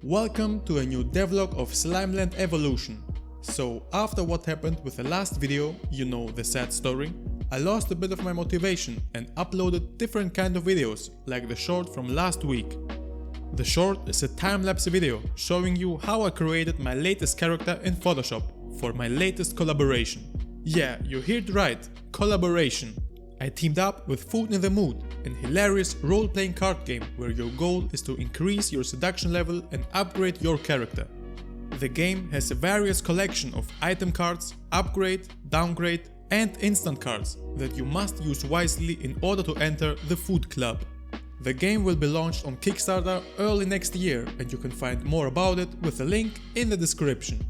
Welcome to a new devlog of Slimeland Evolution. So after what happened with the last video, you know, the sad story, I lost a bit of my motivation and uploaded different kind of videos, like the short from last week. The short is a time-lapse video showing you how I created my latest character in Photoshop for my latest collaboration. Yeah, you heard right, collaboration. I teamed up with Food in the Mood, an hilarious role-playing card game where your goal is to increase your seduction level and upgrade your character. The game has a various collection of item cards, upgrade, downgrade and instant cards that you must use wisely in order to enter the Food Club. The game will be launched on Kickstarter early next year and you can find more about it with a link in the description.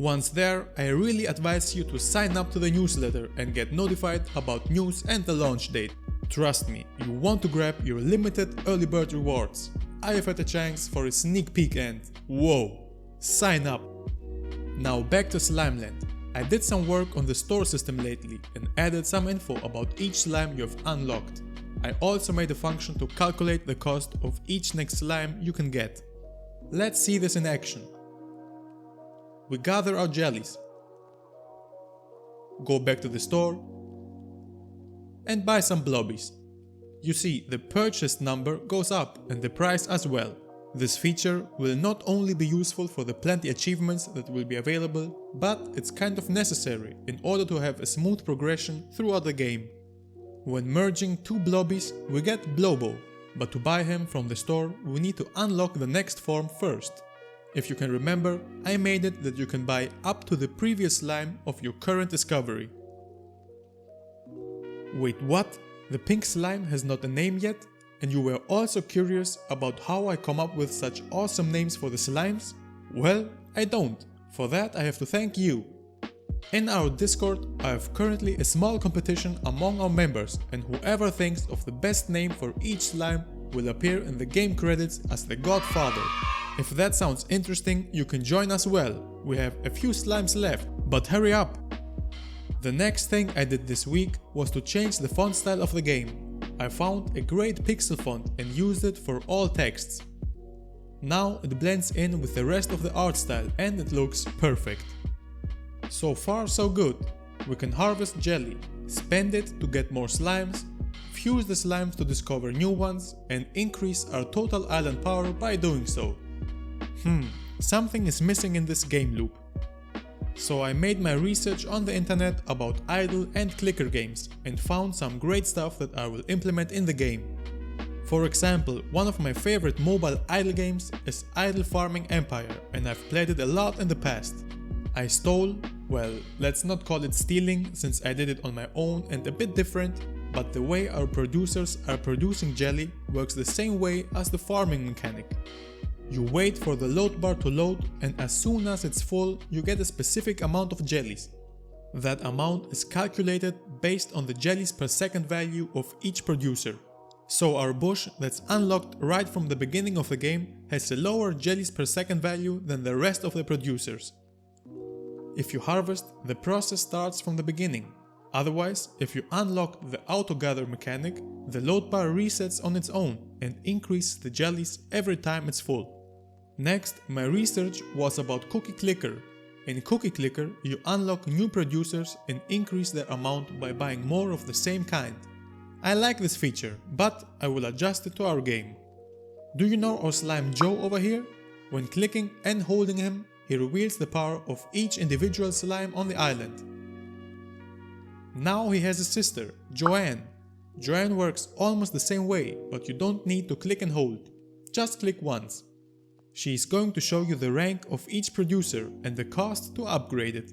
Once there, I really advise you to sign up to the newsletter and get notified about news and the launch date. Trust me, you want to grab your limited early bird rewards. I have had a chance for a sneak peek and whoa, sign up! Now back to Slimeland. I did some work on the store system lately and added some info about each slime you have unlocked. I also made a function to calculate the cost of each next slime you can get. Let's see this in action. We gather our jellies, go back to the store and buy some blobbies. You see, the purchase number goes up and the price as well. This feature will not only be useful for the plenty achievements that will be available, but it's kind of necessary in order to have a smooth progression throughout the game. When merging two blobbies, we get Blobo, but to buy him from the store we need to unlock the next form first. If you can remember, I made it that you can buy up to the previous slime of your current discovery. Wait, what? The pink slime has not a name yet? And you were also curious about how I come up with such awesome names for the slimes? Well, I don't. For that I have to thank you. In our Discord, I have currently a small competition among our members and whoever thinks of the best name for each slime will appear in the game credits as the Godfather. If that sounds interesting, you can join as well. We have a few slimes left, but hurry up! The next thing I did this week was to change the font style of the game. I found a great pixel font and used it for all texts. Now it blends in with the rest of the art style and it looks perfect. So far so good. We can harvest jelly, spend it to get more slimes, fuse the slimes to discover new ones and increase our total island power by doing so. Something is missing in this game loop. So I made my research on the internet about idle and clicker games and found some great stuff that I will implement in the game. For example, one of my favorite mobile idle games is Idle Farming Empire and I've played it a lot in the past. I stole, well, let's not call it stealing since I did it on my own and a bit different, but the way our producers are producing jelly works the same way as the farming mechanic. You wait for the load bar to load and as soon as it's full, you get a specific amount of jellies. That amount is calculated based on the jellies per second value of each producer. So our bush that's unlocked right from the beginning of the game has a lower jellies per second value than the rest of the producers. If you harvest, the process starts from the beginning. Otherwise, if you unlock the auto gather mechanic, the load bar resets on its own and increases the jellies every time it's full. Next, my research was about Cookie Clicker. In Cookie Clicker, you unlock new producers and increase their amount by buying more of the same kind. I like this feature, but I will adjust it to our game. Do you know our slime Joe over here? When clicking and holding him, he reveals the power of each individual slime on the island. Now he has a sister, Joanne. Joanne works almost the same way, but you don't need to click and hold. Just click once. She is going to show you the rank of each producer and the cost to upgrade it.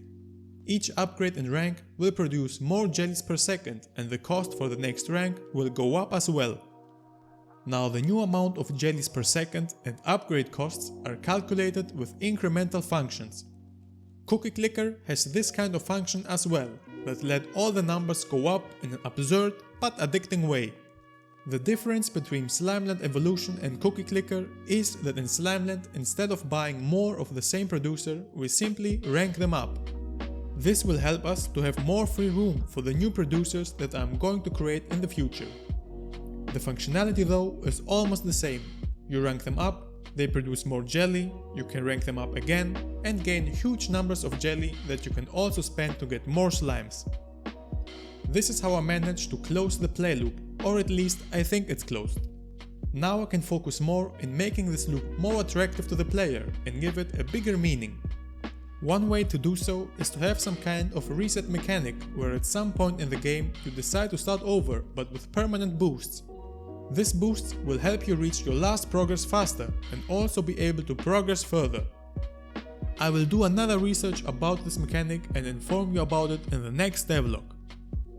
Each upgrade in rank will produce more jellies per second and the cost for the next rank will go up as well. Now the new amount of jellies per second and upgrade costs are calculated with incremental functions. Cookie Clicker has this kind of function as well, that let all the numbers go up in an absurd but addicting way. The difference between Slimeland Evolution and Cookie Clicker is that in Slimeland, instead of buying more of the same producer, we simply rank them up. This will help us to have more free room for the new producers that I'm going to create in the future. The functionality though is almost the same. You rank them up, They produce more jelly, you can rank them up again, and gain huge numbers of jelly that you can also spend to get more slimes. This is how I managed to close the play loop, or at least I think it's closed. Now I can focus more in making this loop more attractive to the player and give it a bigger meaning. One way to do so is to have some kind of reset mechanic where at some point in the game you decide to start over but with permanent boosts. This boost will help you reach your last progress faster and also be able to progress further. I will do another research about this mechanic and inform you about it in the next devlog.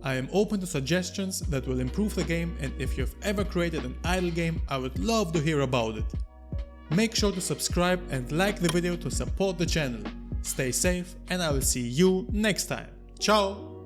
I am open to suggestions that will improve the game, and if you have ever created an idle game, I would love to hear about it. Make sure to subscribe and like the video to support the channel. Stay safe and I will see you next time. Ciao!